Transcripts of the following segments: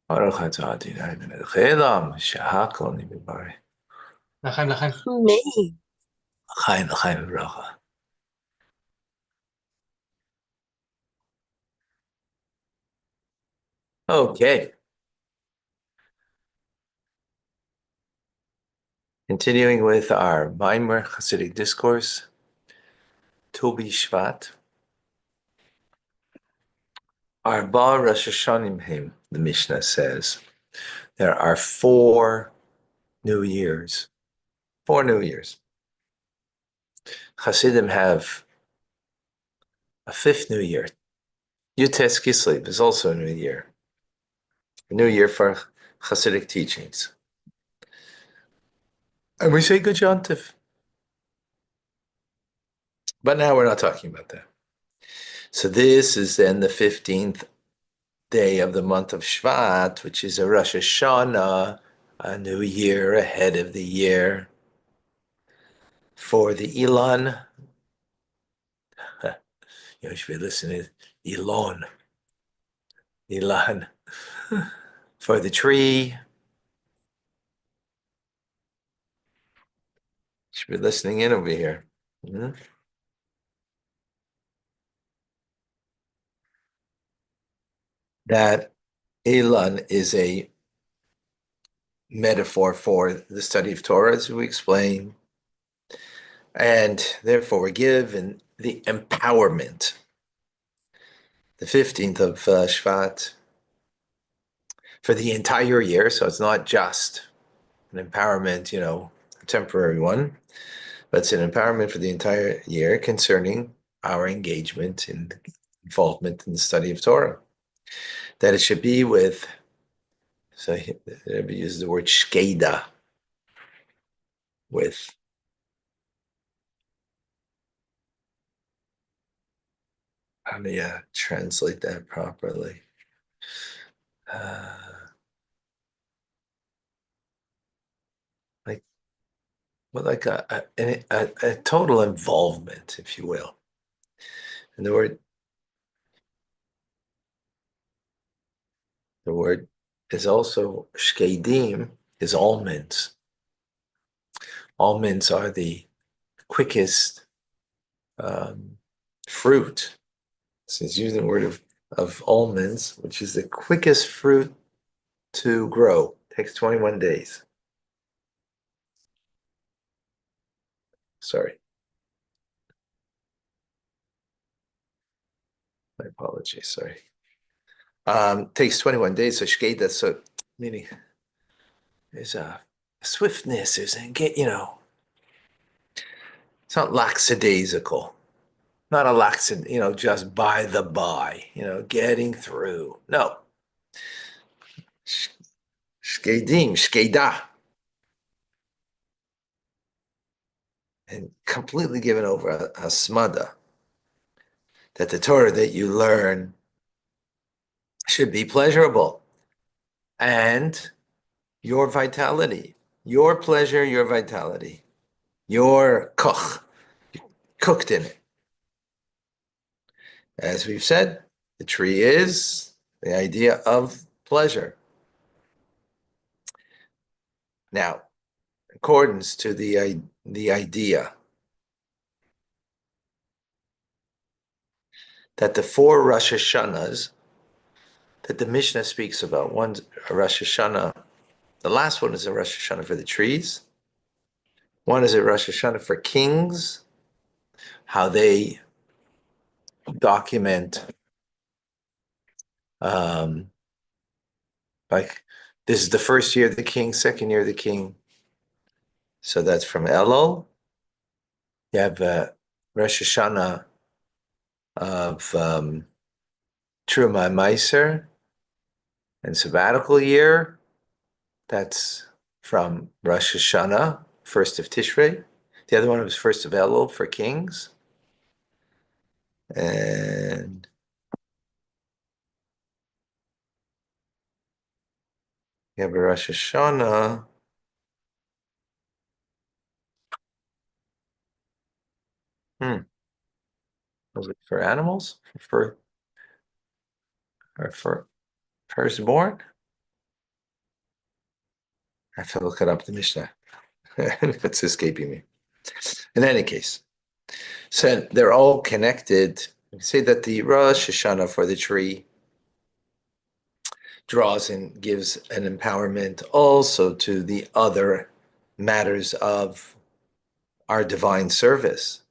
ברוך אתה אדוני מלך העולם שהכל נברא. לכם. Nee. לחיים וברכה. Okay. Continuing with our Maimer Hasidic discourse, Tobi Shvat. Arba Rosh Hashanim him, the Mishnah says. There are 4 New Years. 4 New Years. Hasidim have a 5th New Year. Yutes Kislev is also a new year. A new year for Hasidic teachings. And we say Good Yontif. But now we're not talking about that. So this is then the 15th day of the month of Shvat, which is a Rosh Hashanah, a new year ahead of the year. For the Elon, you should be listening to Elon. Elon. For the tree, you should be listening in over here. Mm-hmm. That Elon is a metaphor for the study of Torah, as we explain, and therefore we're given the empowerment. The 15th of Shvat for the entire year, so it's not just an empowerment, a temporary one, but it's an empowerment for the entire year concerning our engagement and involvement in the study of Torah. That it should be with, so Rebbe uses the word shkeda, with how do you translate that properly? Like a total involvement, if you will. And the word is also shkedim, is almonds. Almonds are the quickest fruit. So it's using the word of almonds, which is the quickest fruit to grow. It takes 21 days. Sorry. My apologies, sorry. Takes 21 days, so shkeda, so meaning there's a swiftness, there's it's not lackadaisical. Not a laxid, just by the by, getting through. No. Shkedim, shkeda. And completely given over a smada. That the Torah that you learn should be pleasurable. And your vitality, your pleasure, your vitality, your koch, cooked in it. As we've said, the tree is the idea of pleasure. Now, in accordance to the idea that the 4 Rosh Hashanahs that the Mishnah speaks about, one's a Rosh Hashanah, the last one is a Rosh Hashanah for the trees, one is a Rosh Hashanah for kings, how they document like this is the first year of the king, second year of the king. So that's from Elul. You have Rosh Hashanah of Truma Meiser and sabbatical year. That's from Rosh Hashanah, first of Tishrei. The other one was first of Elul for kings. And you have a Rosh Hashanah. Was it for animals? Or for firstborn? I have to look it up, the Mishnah. It's escaping me. In any case, so they're all connected. We say that the Rosh Hashanah for the tree draws and gives an empowerment also to the other matters of our divine service,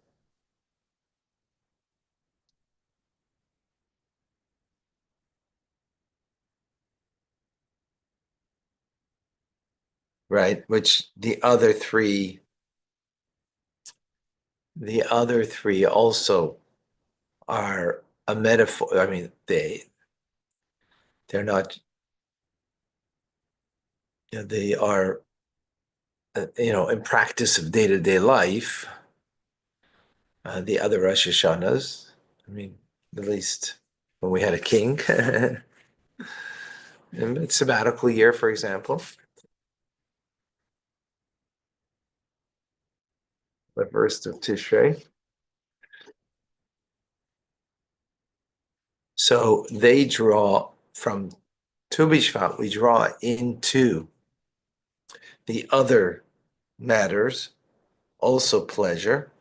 right? Which the other three also are a metaphor. I mean, they're not, they are, in practice of day-to-day life, the other Rosh Hashanahs, I mean, at least when we had a king, in sabbatical year, for example, the first of Tishrei. So they draw from Tu B'Shvat, we draw into the other matters, also pleasure,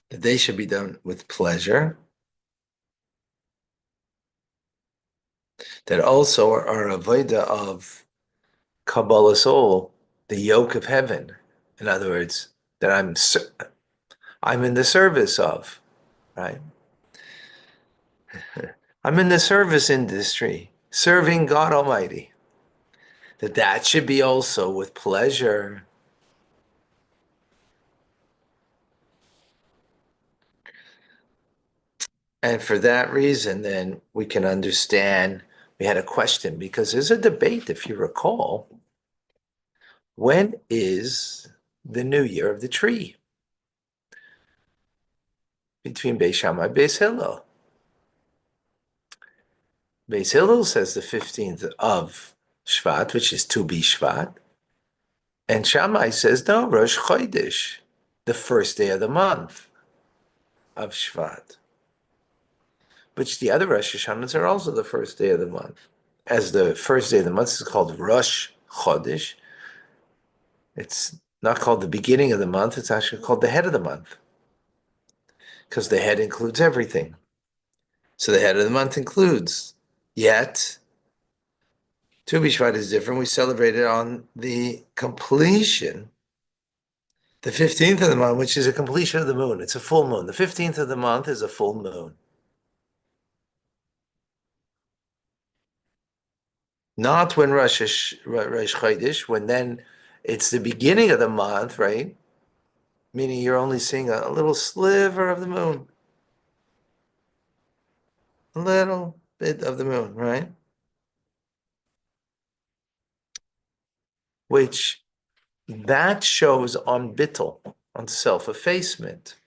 that they should be done with pleasure, that also are avodah of Kabbalah soul, the yoke of heaven. In other words, that I'm in the service of, right? I'm in the service industry, serving God Almighty. That should be also with pleasure. And for that reason, then we can understand. We had a question because there's a debate, if you recall, when is the new year of the tree? Between Beis Shammai and Beis Hillel. Beis Hillel says the 15th of Shvat, which is Tu B'Shvat. And Shammai says, no, Rosh Chodesh, the first day of the month of Shvat. Which the other Rosh Hashanahs are also the first day of the month. As the first day of the month is called Rosh Chodesh, it's not called the beginning of the month, it's actually called the head of the month. Because the head includes everything. So the head of the month includes. Yet, Tu B'Shvat is different. We celebrate it on the completion, the 15th of the month, which is a completion of the moon. It's a full moon. The 15th of the month is a full moon. Not when Rosh Chodesh, when then it's the beginning of the month, right? Meaning you're only seeing a little sliver of the moon. A little bit of the moon, right? Which that shows on bittul, on self-effacement.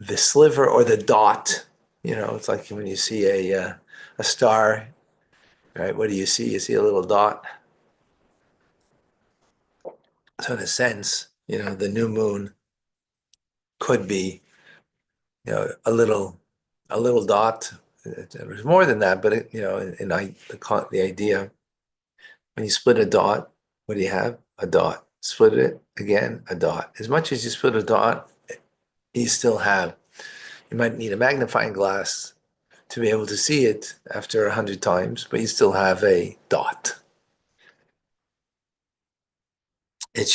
The sliver or the dot, it's like when you see a star, right? What do you see? You see a little dot. So in a sense, the new moon could be, a little dot. There's more than that, but the idea, when you split a dot, what do you have? A dot. Split it again, a dot. As much as you split a dot, you might need a magnifying glass to be able to see it after 100 times, but you still have a dot. Dot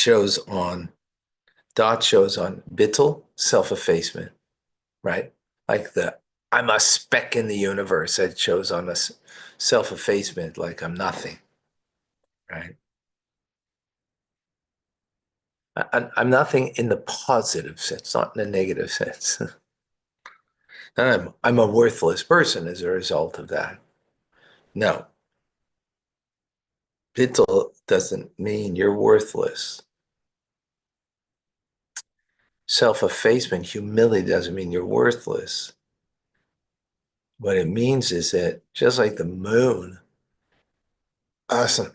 shows on bittul, self-effacement, right? Like I'm a speck in the universe. It shows on a self-effacement, like I'm nothing, right? I'm nothing in the positive sense, not in the negative sense. I'm a worthless person as a result of that. No, bittul doesn't mean you're worthless. Self-effacement, humility doesn't mean you're worthless. What it means is that just like the moon awesome,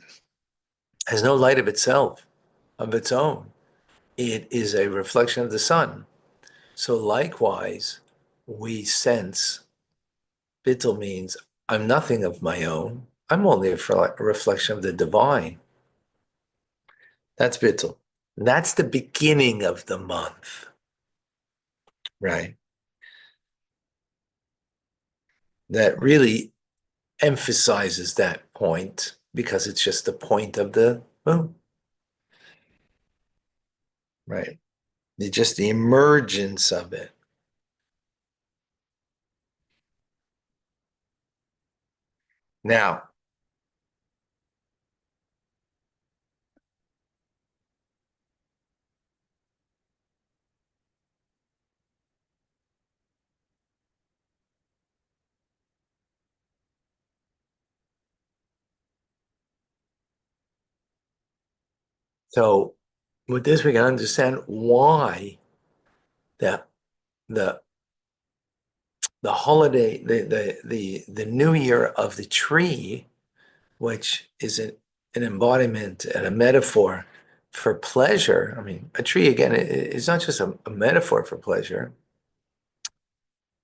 has no light of itself, of its own, it is a reflection of the sun. So likewise, we sense bittul means I'm nothing of my own. I'm only a reflection of the divine. That's bittul. That's the beginning of the month, right? That really emphasizes that point because it's just the point of the moon, right? It's just the emergence of it. Now, so with this, we can understand why the the the holiday, the new year of the tree, which is an embodiment and a metaphor for pleasure. I mean, a tree again is not just a metaphor for pleasure.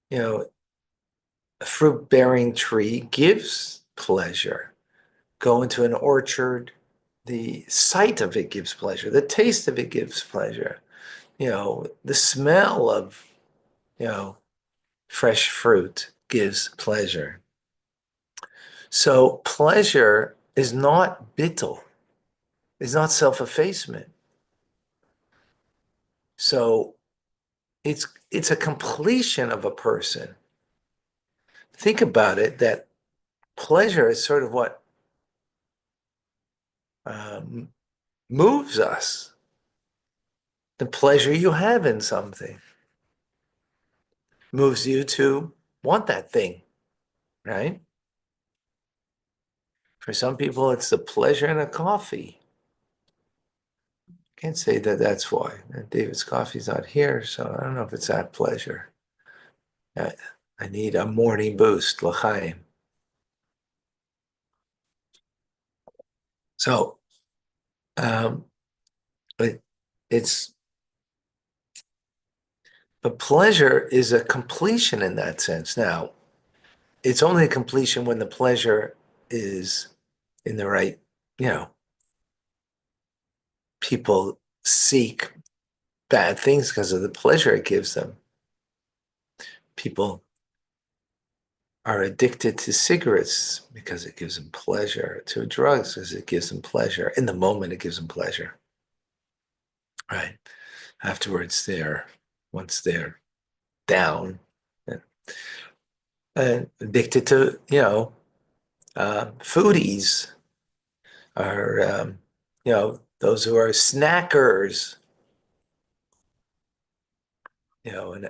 You know, a fruit-bearing tree gives pleasure. Go into an orchard, the sight of it gives pleasure. The taste of it gives pleasure. The smell of, you know, fresh fruit gives pleasure. So pleasure is not bittul, it's not self-effacement. So it's a completion of a person. Think about it, that pleasure is sort of what um, moves us. The pleasure you have in something moves you to want that thing, right? For some people, it's the pleasure in a coffee. Can't say that that's why. David's coffee's not here, so I don't know if it's that pleasure. I, I need a morning boost, l'chaim. So, um, but it's but pleasure is a completion in that sense. Now, it's only a completion when the pleasure is in the right, you know, people seek bad things because of the pleasure it gives them. People are addicted to cigarettes because it gives them pleasure, to drugs because it gives them pleasure. In the moment, it gives them pleasure, right? Afterwards, once they're down, and addicted to, foodies are, those who are snackers, and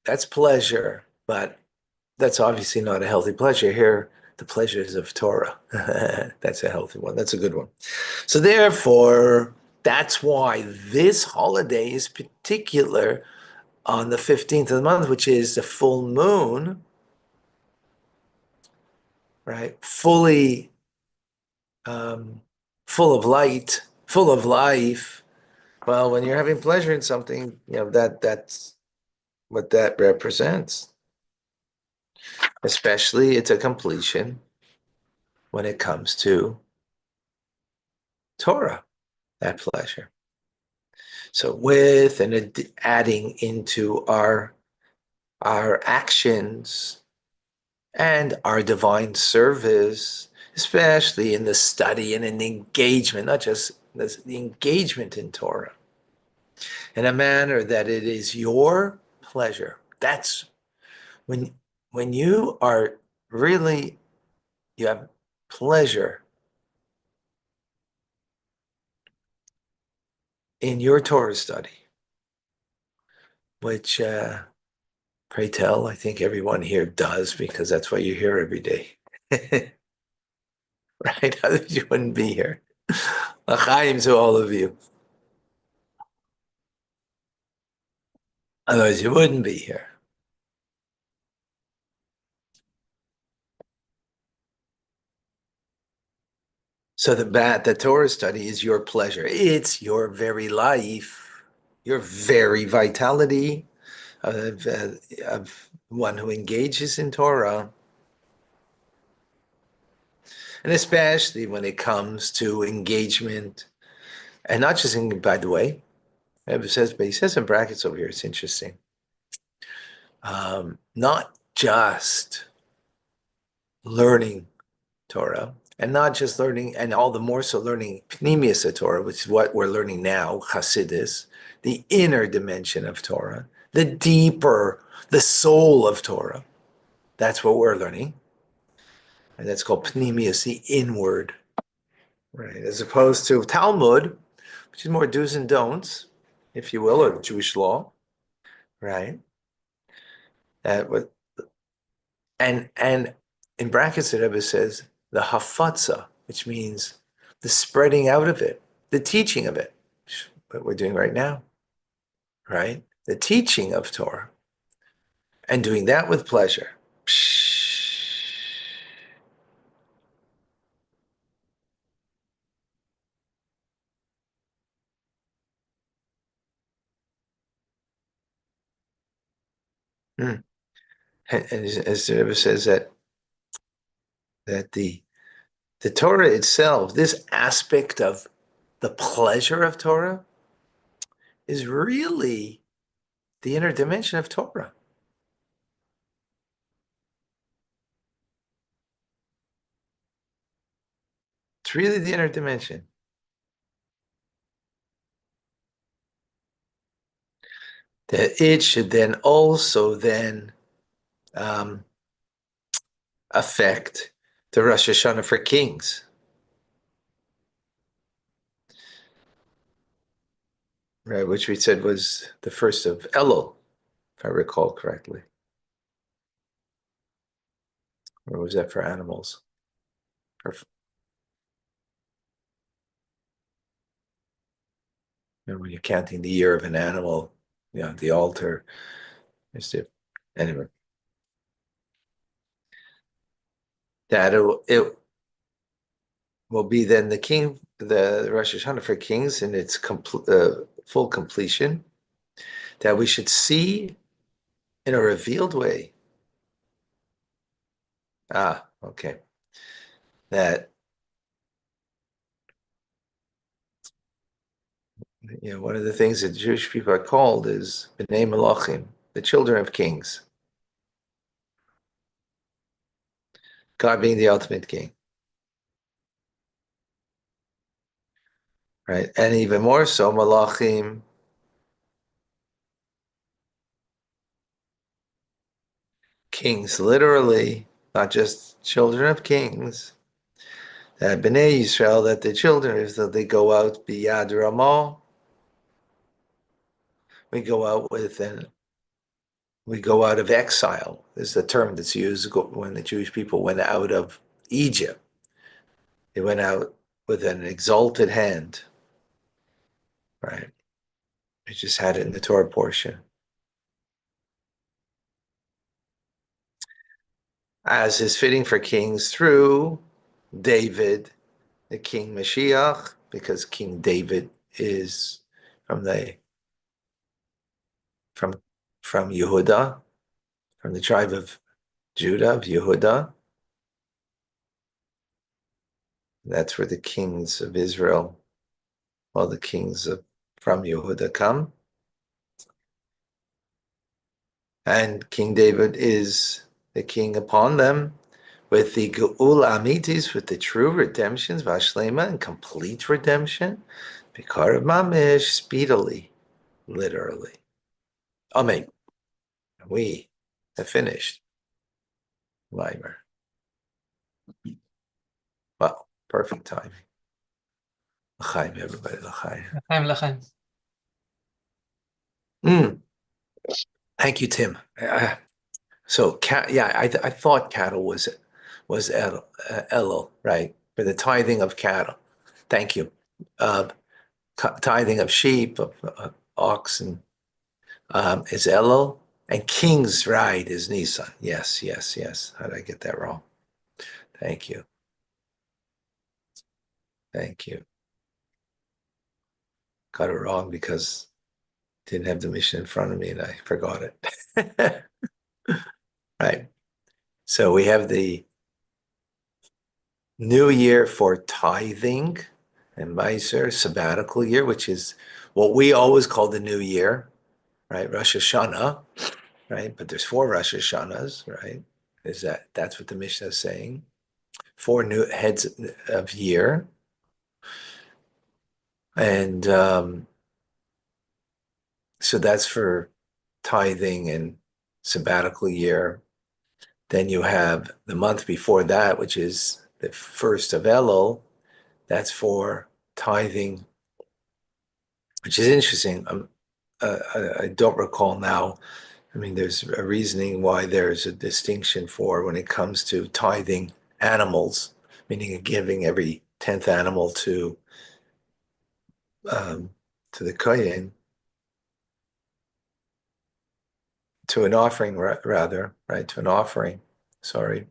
that's pleasure, but that's obviously not a healthy pleasure. Here, the pleasures of Torah. That's a healthy one. That's a good one. So therefore, that's why this holiday is particular on the 15th of the month, which is the full moon, right? Fully full of light, full of life. Well, when you're having pleasure in something, that's what that represents. Especially it's a completion when it comes to Torah, that pleasure. So with and adding into our actions and our divine service, especially in the study and in the engagement, not just the engagement in Torah, in a manner that it is your pleasure. That's when when you are really, you have pleasure in your Torah study, which pray tell, I think everyone here does because that's why you're here every day. Right? Otherwise you wouldn't be here. L'chaim to all of you. Otherwise you wouldn't be here. So the Torah study is your pleasure. It's your very life, your very vitality. of one who engages in Torah, and especially when it comes to engagement, and not just in, by the way, it says, but he says in brackets over here, it's interesting. Not just learning Torah, and not just learning, and all the more so learning Pnimius Torah, which is what we're learning now, Chassidus, the inner dimension of Torah, the deeper, the soul of Torah. That's what we're learning. And that's called Pnimius, the inward, right? As opposed to Talmud, which is more do's and don'ts, if you will, or Jewish law, right? And in brackets, the Rebbe says the hafatza, which means the spreading out of it, the teaching of it, what we're doing right now, right? The teaching of Torah, and doing that with pleasure. Mm. And as the Rebbe says that the Torah itself, this aspect of the pleasure of Torah, is really the inner dimension of Torah. It's really the inner dimension. That it should then also um, affect the Rosh Hashanah for kings, right? Which we said was the first of Elul, if I recall correctly. Or was that for animals? And when you're counting the year of an animal, the altar, anyway, that it will be then the Rosh Hashanah for kings in its full completion, that we should see in a revealed way. Okay. That, one of the things that Jewish people are called is B'nai Malachim, the children of kings. God being the ultimate king. Right? And even more so, Malachim, kings, literally, not just children of kings. That B'nai Yisrael, that the children, is that they go out biyad Ramah. We go out we go out of exile, is the term that's used when the Jewish people went out of Egypt. They went out with an exalted hand, right? We just had it in the Torah portion. As is fitting for kings through David, the King Mashiach, because King David is from Yehuda, from the tribe of Judah, of Yehuda. That's where the kings of Israel, all the kings from Yehuda come. And King David is the king upon them with the Geul Amitis, with the true redemptions, Vashlema, and complete redemption, Bikar Mamish, speedily, literally. Amen. We have finished. Limer. Well, perfect timing. L'chaim, everybody, l'chaim. L'chaim, l'chaim. Thank you, Tim. So, I thought cattle was Elul, right? For the tithing of cattle. Thank you. Tithing of sheep, of oxen, is Elul, and King's Ride is Nisan. Yes. How did I get that wrong? Thank you. Got it wrong because Didn't have the mission in front of me and I forgot it. Right. So we have the new year for tithing and Meiser, sabbatical year, which is what we always call the new year, right? Rosh Hashanah, right? But there's four Rosh Hashanahs, right? That's what the Mishnah is saying? Four new heads of year. And so that's for tithing and sabbatical year. Then you have the month before that, which is the first of Elul. That's for tithing, which is interesting. I don't recall now. I mean, there's a reasoning why there's a distinction for when it comes to tithing animals, meaning giving every 10th animal um, to the kohen, to an offering rather, right? To an offering. Sorry.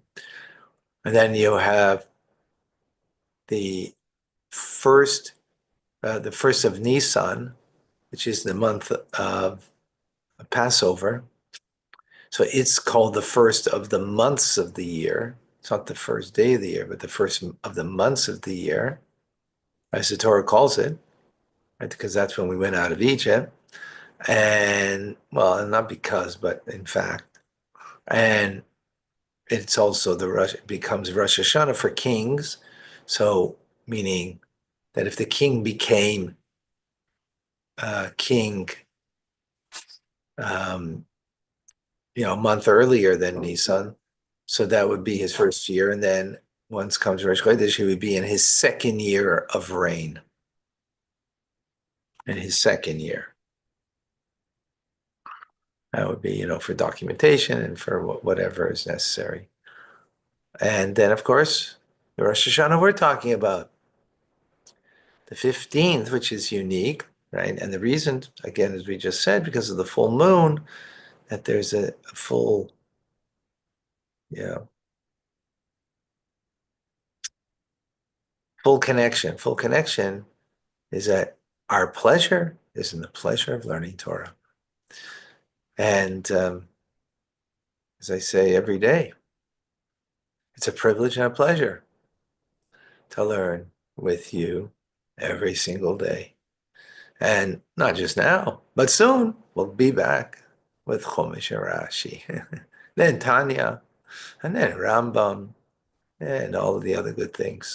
And then you have the first, the first of Nisan, which is the month of Passover. So it's called the first of the months of the year. It's not the first day of the year, but the first of the months of the year, as the Torah calls it, right? Because that's when we went out of Egypt. And well, not because, but in fact. And it's also it becomes Rosh Hashanah for kings. So meaning that if the king became king, um, a month earlier than Nisan, so that would be his first year. And then once comes Rosh Chodesh, he would be in his second year of reign. In his second year. That would be, for documentation and for whatever is necessary. And then, of course, the Rosh Hashanah we're talking about, the 15th, which is unique, right? And the reason, again, as we just said, because of the full moon, that there's a full, full connection. Full connection is that our pleasure is in the pleasure of learning Torah. And as I say every day, it's a privilege and a pleasure to learn with you every single day. And not just now, but soon we'll be back with Chumash and Rashi, then Tanya, and then Rambam, and all of the other good things.